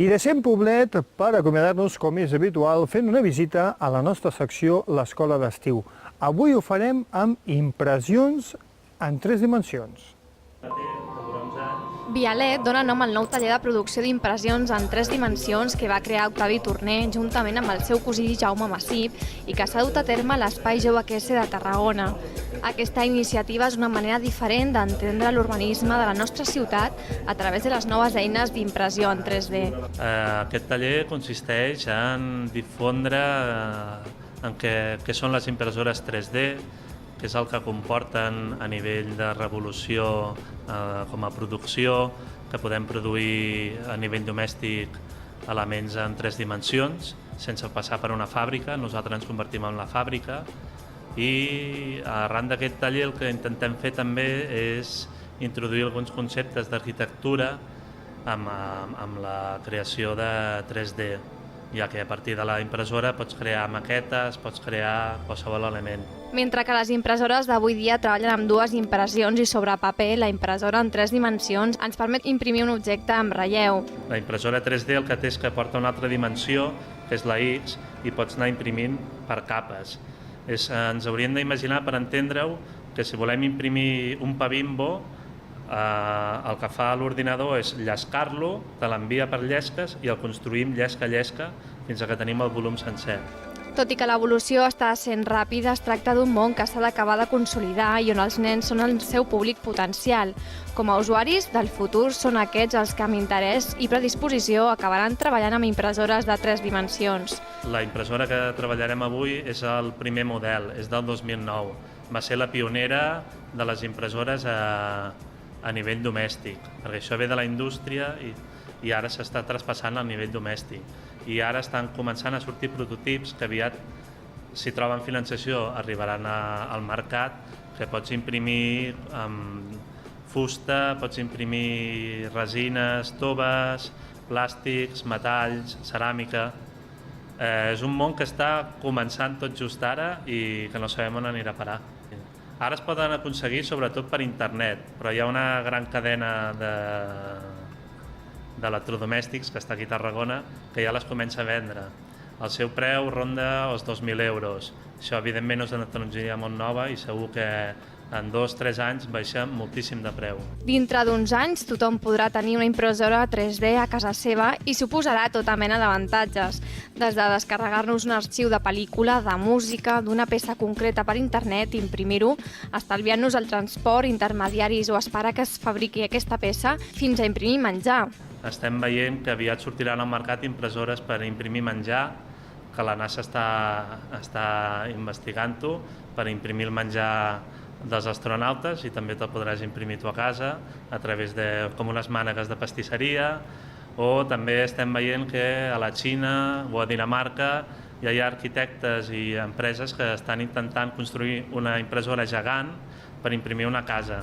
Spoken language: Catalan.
I deixem Poblet per acomiadar-nos, com és habitual, fent una visita a la nostra secció l'Escola d'Estiu. Avui ho farem amb impressions en 3 dimensions. Vialet dona nom al nou taller de producció d'impressions en 3 dimensions que va crear Octavi Torner juntament amb el seu cosí Jaume Massip i que s'ha dut a terme a l'Espai Jove QS de Tarragona. Aquesta iniciativa és una manera diferent d'entendre l'urbanisme de la nostra ciutat a través de les noves eines d'impressió en 3D. Aquest taller consisteix en difondre en què són les impressores 3D, què és el que comporten a nivell de revolució com a producció, que podem produir a nivell domèstic elements en 3 dimensions sense passar per una fàbrica. Nosaltres ens convertim en la fàbrica i arran d'aquest taller el que intentem fer també és introduir alguns conceptes d'arquitectura amb la creació de 3D, ja que a partir de la impressora pots crear maquetes, pots crear qualsevol element. Mentre que les impressores d'avui dia treballen amb 2 impressions i sobre paper, la impressora en 3 dimensions ens permet imprimir un objecte amb relleu. La impressora 3D el que té és que porta una altra dimensió, que és la X, i pots anar imprimint per capes. Ens hauríem d'imaginar, per entendre-ho, que si volem imprimir un pavimbo, el que fa l'ordinador és llescar-lo, te l'envia per llesques i el construïm llesca a llesca fins que tenim el volum sencer. Tot i que l'evolució està sent ràpida, es tracta d'un món que s'ha d'acabar de consolidar i on els nens són el seu públic potencial. Com a usuaris del futur són aquests els que amb interès i predisposició acabaran treballant amb impressores de 3 dimensions. La impressora que treballarem avui és el primer model, és del 2009. Va ser la pionera de les impressores a nivell domèstic, perquè això ve de la indústria i ara s'està traspassant al nivell domèstic. I ara estan començant a sortir prototips que aviat, si troben financiació, arribaran al mercat, que pots imprimir amb fusta, pots imprimir resines, toves, plàstics, metalls, ceràmica. És un món que està començant tot just ara i que no sabem on anirà a parar. Ara es poden aconseguir sobretot per internet, però hi ha una gran cadena d'electrodomèstics que està aquí a Tarragona que ja les comença a vendre. El seu preu ronda els 2.000 euros. Això evidentment és una tecnologia molt nova i segur que en 2-3 anys baixa moltíssim de preu. Dintre d'uns anys tothom podrà tenir una impressora 3D a casa seva i suposarà tota mena d'avantatges, des de descarregar-nos un arxiu de pel·lícula, de música, d'una peça concreta per internet i imprimir-ho, estalviant-nos el transport, intermediaris o esperar que es fabriqui aquesta peça, fins a imprimir menjar. Estem veient que aviat sortiran al mercat impressores per imprimir menjar, que la NASA està investigant-ho, per imprimir el menjar dels astronautes i també te'l podràs imprimir tu a casa a través de com unes mànegues de pastisseria, o també estem veient que a la Xina o a Dinamarca ja hi ha arquitectes i empreses que estan intentant construir una impressora gegant per imprimir una casa.